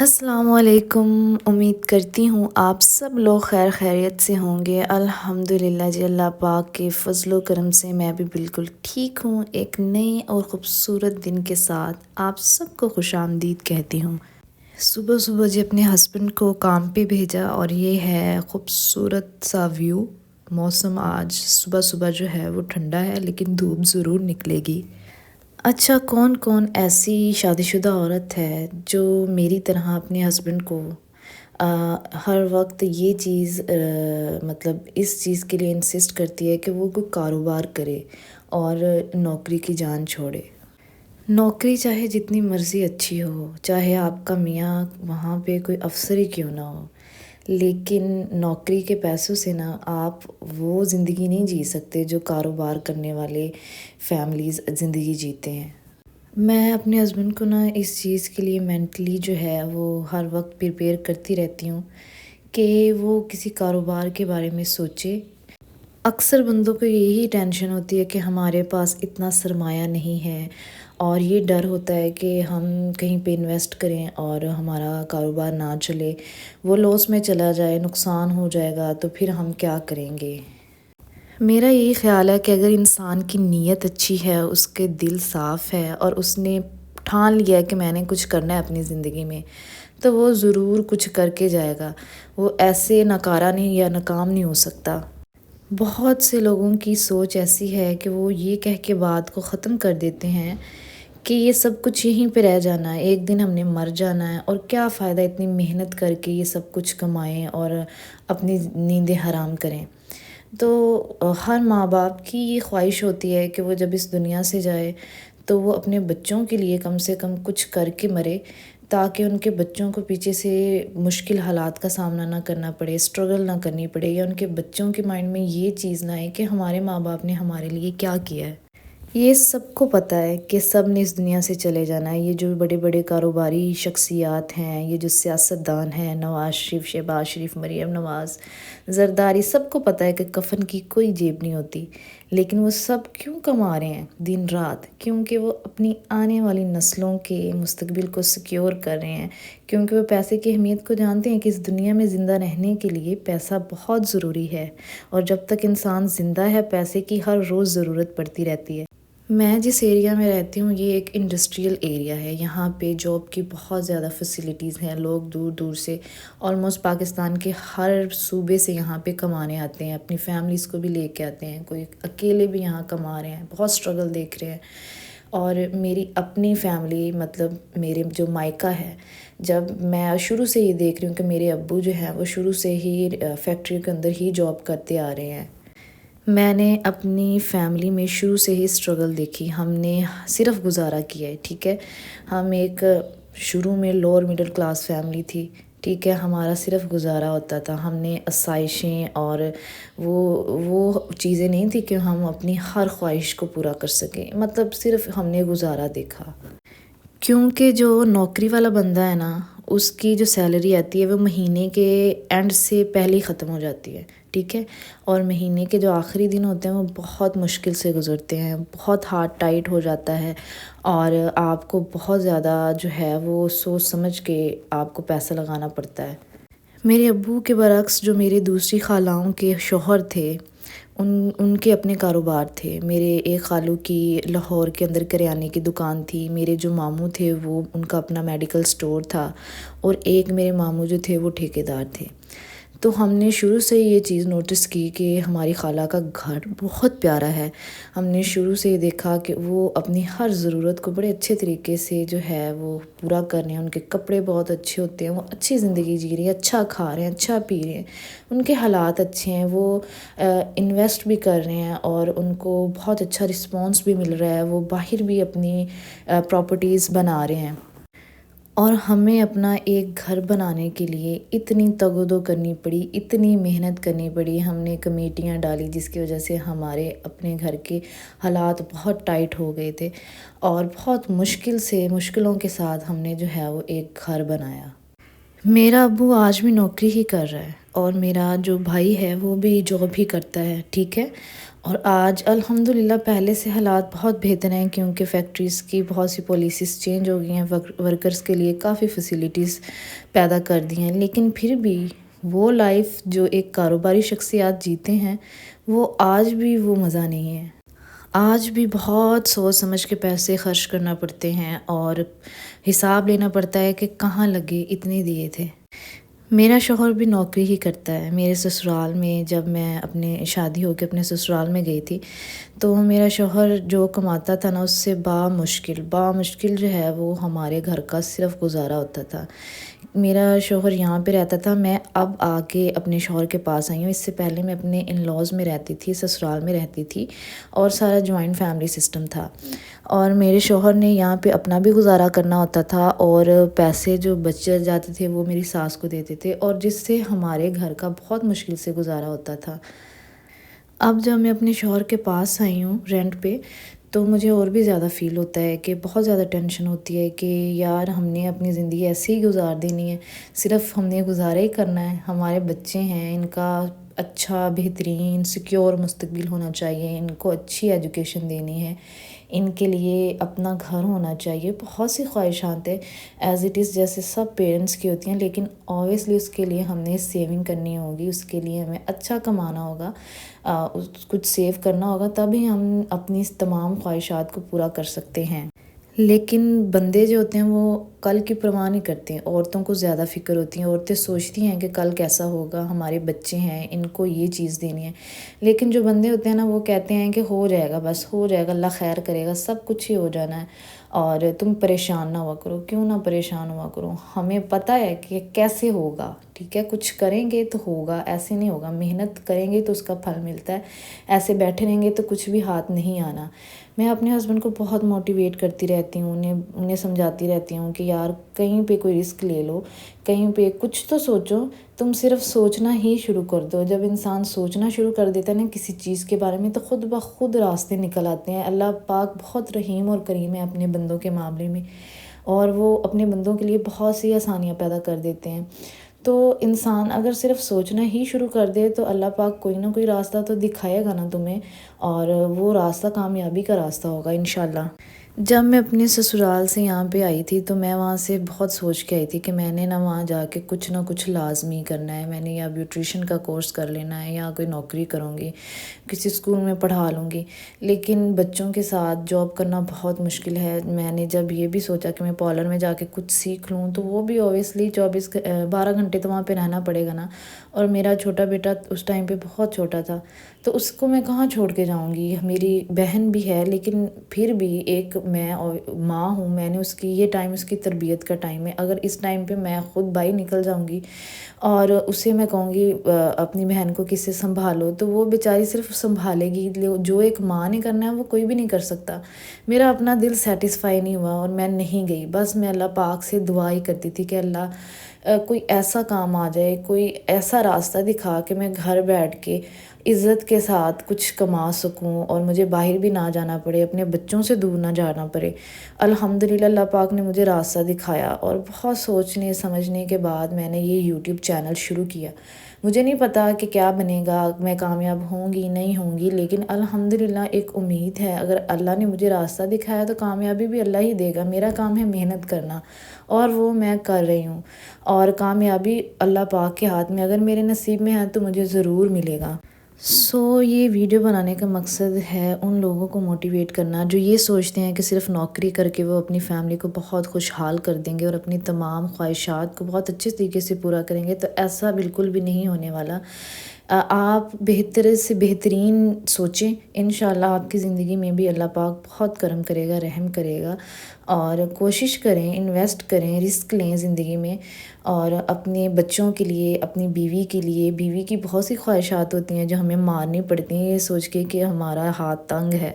السلام علیکم۔ امید کرتی ہوں آپ سب لوگ خیر خیریت سے ہوں گے۔ الحمدللہ جی، اللہ پاک کے فضل و کرم سے میں بھی بالکل ٹھیک ہوں۔ ایک نئے اور خوبصورت دن کے ساتھ آپ سب کو خوش آمدید کہتی ہوں۔ صبح صبح جی اپنے ہسبینڈ کو کام پہ بھیجا اور یہ ہے خوبصورت سا ویو۔ موسم آج صبح صبح جو ہے وہ ٹھنڈا ہے لیکن دھوپ ضرور نکلے گی۔ اچھا، کون کون ایسی شادی شدہ عورت ہے جو میری طرح اپنے ہسبینڈ کو ہر وقت یہ چیز مطلب اس چیز کے لیے انسسٹ کرتی ہے کہ وہ کوئی کاروبار کرے اور نوکری کی جان چھوڑے۔ نوکری چاہے جتنی مرضی اچھی ہو، چاہے آپ کا میاں وہاں پہ کوئی افسر ہی کیوں نہ ہو، لیکن نوکری کے پیسوں سے نا آپ وہ زندگی نہیں جی سکتے جو کاروبار کرنے والے فیملیز زندگی جیتے ہیں۔ میں اپنے ہسبینڈ کو نا اس چیز کے لیے مینٹلی جو ہے وہ ہر وقت پریپیئر کرتی رہتی ہوں کہ وہ کسی کاروبار کے بارے میں سوچے۔ اکثر بندوں کو یہی ٹینشن ہوتی ہے کہ ہمارے پاس اتنا سرمایہ نہیں ہے، اور یہ ڈر ہوتا ہے کہ ہم کہیں پہ انویسٹ کریں اور ہمارا کاروبار نہ چلے، وہ لاس میں چلا جائے، نقصان ہو جائے گا تو پھر ہم کیا کریں گے۔ میرا یہی خیال ہے کہ اگر انسان کی نیت اچھی ہے، اس کے دل صاف ہے اور اس نے ٹھان لیا کہ میں نے کچھ کرنا ہے اپنی زندگی میں، تو وہ ضرور کچھ کر کے جائے گا۔ وہ ایسے ناکارہ نہیں یا ناکام نہیں ہو سکتا۔ بہت سے لوگوں کی سوچ ایسی ہے کہ وہ یہ کہہ کے بات کو ختم کر دیتے ہیں کہ یہ سب کچھ یہیں پہ رہ جانا ہے، ایک دن ہم نے مر جانا ہے، اور کیا فائدہ اتنی محنت کر کے یہ سب کچھ کمائیں اور اپنی نیندیں حرام کریں۔ تو ہر ماں باپ کی یہ خواہش ہوتی ہے کہ وہ جب اس دنیا سے جائے تو وہ اپنے بچوں کے لیے کم سے کم کچھ کر کے مرے، تاکہ ان کے بچوں کو پیچھے سے مشکل حالات کا سامنا نہ کرنا پڑے، اسٹرگل نہ کرنی پڑے، یا ان کے بچوں کے مائنڈ میں یہ چیز نہ آئے کہ ہمارے ماں باپ نے ہمارے لیے کیا کیا ہے۔ یہ سب کو پتہ ہے کہ سب نے اس دنیا سے چلے جانا ہے۔ یہ جو بڑے بڑے کاروباری شخصیات ہیں، یہ جو سیاستدان ہیں، نواز شریف، شہباز شریف، مریم نواز، زرداری، سب کو پتہ ہے کہ کفن کی کوئی جیب نہیں ہوتی، لیکن وہ سب کیوں کما رہے ہیں دن رات؟ کیونکہ وہ اپنی آنے والی نسلوں کے مستقبل کو سیکیور کر رہے ہیں، کیونکہ وہ پیسے کی اہمیت کو جانتے ہیں کہ اس دنیا میں زندہ رہنے کے لیے پیسہ بہت ضروری ہے، اور جب تک انسان زندہ ہے پیسے کی ہر روز ضرورت پڑتی رہتی ہے۔ میں جس ایریا میں رہتی ہوں یہ ایک انڈسٹریل ایریا ہے، یہاں پہ جاب کی بہت زیادہ فیسیلیٹیز ہیں، لوگ دور دور سے آلموسٹ پاکستان کے ہر صوبے سے یہاں پہ کمانے آتے ہیں، اپنی فیملیز کو بھی لے کے آتے ہیں، کوئی اکیلے بھی یہاں کما رہے ہیں، بہت سٹرگل دیکھ رہے ہیں۔ اور میری اپنی فیملی مطلب میرے جو مائکہ ہے، جب میں شروع سے یہ دیکھ رہی ہوں کہ میرے ابو جو ہیں وہ شروع سے ہی فیکٹری کے اندر ہی جاب کرتے آ رہے ہیں۔ میں نے اپنی فیملی میں شروع سے ہی اسٹرگل دیکھی، ہم نے صرف گزارا کیا ہے، ٹھیک ہے۔ ہم ایک شروع میں لوور مڈل کلاس فیملی تھی، ٹھیک ہے، ہمارا صرف گزارا ہوتا تھا، ہم نے آسائشیں اور وہ چیزیں نہیں تھی کہ ہم اپنی ہر خواہش کو پورا کر سکیں، مطلب صرف ہم نے گزارا دیکھا۔ کیونکہ جو نوکری والا بندہ ہے نا، اس کی جو سیلری آتی ہے وہ مہینے کے اینڈ سے پہلے ہی ختم ہو جاتی ہے، ٹھیک ہے، اور مہینے کے جو آخری دن ہوتے ہیں وہ بہت مشکل سے گزرتے ہیں، بہت ہارڈ ٹائٹ ہو جاتا ہے، اور آپ کو بہت زیادہ جو ہے وہ سوچ سمجھ کے آپ کو پیسہ لگانا پڑتا ہے۔ میرے ابو کے برعکس جو میری دوسری خالاؤں کے شوہر تھے، ان کے اپنے کاروبار تھے۔ میرے ایک خالو کی لاہور کے اندر کریانے کی دکان تھی، میرے جو ماموں تھے وہ ان کا اپنا میڈیکل سٹور تھا، اور ایک میرے ماموں جو تھے وہ ٹھیکیدار تھے۔ تو ہم نے شروع سے یہ چیز نوٹس کی کہ ہماری خالہ کا گھر بہت پیارا ہے۔ ہم نے شروع سے یہ دیکھا کہ وہ اپنی ہر ضرورت کو بڑے اچھے طریقے سے جو ہے وہ پورا کر رہے ہیں، ان کے کپڑے بہت اچھے ہوتے ہیں، وہ اچھی زندگی جی رہے ہیں، اچھا کھا رہے ہیں، اچھا پی رہے ہیں، ان کے حالات اچھے ہیں، وہ انویسٹ بھی کر رہے ہیں اور ان کو بہت اچھا رسپانس بھی مل رہا ہے، وہ باہر بھی اپنی پراپرٹیز بنا رہے ہیں۔ اور ہمیں اپنا ایک گھر بنانے کے لیے اتنی تگ و دو کرنی پڑی، اتنی محنت کرنی پڑی، ہم نے کمیٹیاں ڈالی جس کی وجہ سے ہمارے اپنے گھر کے حالات بہت ٹائٹ ہو گئے تھے، اور بہت مشکلوں کے ساتھ ہم نے جو ہے وہ ایک گھر بنایا۔ میرا ابو آج بھی نوکری ہی کر رہا ہے اور میرا جو بھائی ہے وہ بھی جاب ہی کرتا ہے، ٹھیک ہے۔ اور آج الحمدللہ پہلے سے حالات بہت بہتر ہیں، کیونکہ فیکٹریز کی بہت سی پالیسیز چینج ہو گئی ہیں، ورکرز کے لیے کافی فیسیلیٹیز پیدا کر دی ہیں، لیکن پھر بھی وہ لائف جو ایک کاروباری شخصیات جیتے ہیں وہ آج بھی وہ مزہ نہیں ہے۔ آج بھی بہت سوچ سمجھ کے پیسے خرچ کرنا پڑتے ہیں اور حساب لینا پڑتا ہے کہ کہاں لگے، اتنے دیے تھے۔ میرا شوہر بھی نوکری ہی کرتا ہے۔ میرے سسرال میں جب میں اپنے شادی ہو کے اپنے سسرال میں گئی تھی تو میرا شوہر جو کماتا تھا نا، اس سے بامشکل جو ہے وہ ہمارے گھر کا صرف گزارا ہوتا تھا۔ میرا شوہر یہاں پہ رہتا تھا، میں اب آ کے اپنے شوہر کے پاس آئی ہوں۔ اس سے پہلے میں اپنے ان لاز میں رہتی تھی، سسرال میں رہتی تھی، اور سارا جوائنٹ فیملی سسٹم تھا، اور میرے شوہر نے یہاں پہ اپنا بھی گزارا کرنا ہوتا تھا، اور پیسے جو بچ جاتے تھے وہ میری ساس کو دیتے تھے، اور جس سے ہمارے گھر کا بہت مشکل سے گزارا ہوتا تھا۔ اب جب میں اپنے شوہر کے پاس آئی ہوں رینٹ پہ، تو مجھے اور بھی زیادہ فیل ہوتا ہے کہ بہت زیادہ ٹینشن ہوتی ہے کہ یار ہم نے اپنی زندگی ایسے ہی گزار دینی ہے، صرف ہم نے گزارا ہی کرنا ہے۔ ہمارے بچے ہیں، ان کا اچھا بہترین سیکیور مستقبل ہونا چاہیے، ان کو اچھی ایجوکیشن دینی ہے، ان کے لیے اپنا گھر ہونا چاہیے۔ بہت سی خواہشات ہیں ایز اٹ از، جیسے سب پیرنٹس کی ہوتی ہیں، لیکن اوبیسلی اس کے لیے ہم نے سیونگ کرنی ہوگی، اس کے لیے ہمیں اچھا کمانا ہوگا، کچھ سیو کرنا ہوگا، تبھی ہم اپنی اس تمام خواہشات کو پورا کر سکتے ہیں۔ لیکن بندے جو ہوتے ہیں وہ کل کی پرواہ نہیں کرتے ہیں، عورتوں کو زیادہ فکر ہوتی ہیں، عورتیں سوچتی ہیں کہ کل کیسا ہوگا، ہمارے بچے ہیں، ان کو یہ چیز دینی ہے۔ لیکن جو بندے ہوتے ہیں نا، وہ کہتے ہیں کہ ہو جائے گا، بس ہو جائے گا، اللہ خیر کرے گا، سب کچھ ہی ہو جانا ہے، اور تم پریشان نہ ہوا کرو۔ کیوں نہ پریشان ہوا کرو، ہمیں پتہ ہے کہ کیسے ہوگا، ٹھیک ہے، کچھ کریں گے تو ہوگا، ایسے نہیں ہوگا، محنت کریں گے تو اس کا پھل ملتا ہے، ایسے بیٹھے رہیں گے تو کچھ بھی ہاتھ نہیں آنا۔ میں اپنے ہسبینڈ کو بہت موٹیویٹ کرتی رہتی ہوں، انہیں سمجھاتی رہتی ہوں کہ یار کہیں پہ کوئی رسک لے لو، کہیں پہ کچھ تو سوچو، تم صرف سوچنا ہی شروع کر دو۔ جب انسان سوچنا شروع کر دیتا ہے نا کسی چیز کے بارے میں، تو خود بخود راستے نکل آتے ہیں۔ اللہ پاک بہت رحیم اور کریم ہے اپنے بندوں کے معاملے میں، اور وہ اپنے بندوں کے لیے بہت سی آسانیاں پیدا کر دیتے ہیں۔ تو انسان اگر صرف سوچنا ہی شروع کر دے تو اللہ پاک کوئی نہ کوئی راستہ تو دکھائے گا نا تمہیں، اور وہ راستہ کامیابی کا راستہ ہوگا انشاءاللہ۔ جب میں اپنے سسرال سے یہاں پہ آئی تھی تو میں وہاں سے بہت سوچ کے آئی تھی کہ میں نے نا وہاں جا کے کچھ نہ کچھ لازمی کرنا ہے، میں نے یا بیوٹریشن کا کورس کر لینا ہے، یا کوئی نوکری کروں گی، کسی اسکول میں پڑھا لوں گی۔ لیکن بچوں کے ساتھ جاب کرنا بہت مشکل ہے۔ میں نے جب یہ بھی سوچا کہ میں پارلر میں جا کے کچھ سیکھ لوں، تو وہ بھی اوبیسلی 12 گھنٹے تو وہاں پہ رہنا پڑے گا نا، اور میرا چھوٹا بیٹا اس ٹائم پہ بہت چھوٹا تھا، تو اس کو میں کہاں چھوڑ کے جاؤں گی۔ میری بہن بھی ہے، لیکن پھر بھی ایک میں ماں ہوں، میں نے اس کی یہ ٹائم اس کی تربیت کا ٹائم ہے۔ اگر اس ٹائم پہ میں خود باہر نکل جاؤں گی اور اسے میں کہوں گی اپنی بہن کو کس سے سنبھالو، تو وہ بیچاری صرف سنبھالے گی، جو ایک ماں نے کرنا ہے وہ کوئی بھی نہیں کر سکتا۔ میرا اپنا دل سیٹسفائی نہیں ہوا اور میں نہیں گئی، بس میں اللہ پاک سے دعا ہی کرتی تھی کہ اللہ کوئی ایسا کام آ جائے، کوئی ایسا راستہ دکھا کہ میں گھر بیٹھ کے عزت کے ساتھ کچھ کما سکوں، اور مجھے باہر بھی نہ جانا پڑے، اپنے بچوں سے دور نہ جانا پڑے۔ الحمدللہ اللہ پاک نے مجھے راستہ دکھایا، اور بہت سوچنے سمجھنے کے بعد میں نے یہ یوٹیوب چینل شروع کیا۔ مجھے نہیں پتا کہ کیا بنے گا، میں کامیاب ہوں گی نہیں ہوں گی، لیکن الحمدللہ ایک امید ہے، اگر اللہ نے مجھے راستہ دکھایا تو کامیابی بھی اللہ ہی دے گا۔ میرا کام ہے محنت کرنا، اور وہ میں کر رہی ہوں، اور کامیابی اللہ پاک کے ہاتھ میں، اگر میرے نصیب میں ہے تو مجھے ضرور ملے گا۔ یہ ویڈیو بنانے کا مقصد ہے ان لوگوں کو موٹیویٹ کرنا جو یہ سوچتے ہیں کہ صرف نوکری کر کے وہ اپنی فیملی کو بہت خوشحال کر دیں گے اور اپنی تمام خواہشات کو بہت اچھے طریقے سے پورا کریں گے، تو ایسا بالکل بھی نہیں ہونے والا۔ آپ بہتر سے بہترین سوچیں، انشاءاللہ آپ کی زندگی میں بھی اللہ پاک بہت کرم کرے گا، رحم کرے گا، اور کوشش کریں، انویسٹ کریں، رسک لیں زندگی میں، اور اپنے بچوں کے لیے، اپنی بیوی کے لیے۔ بیوی کی بہت سی خواہشات ہوتی ہیں جو ہمیں مارنی پڑتی ہیں، یہ سوچ کے کہ ہمارا ہاتھ تنگ ہے۔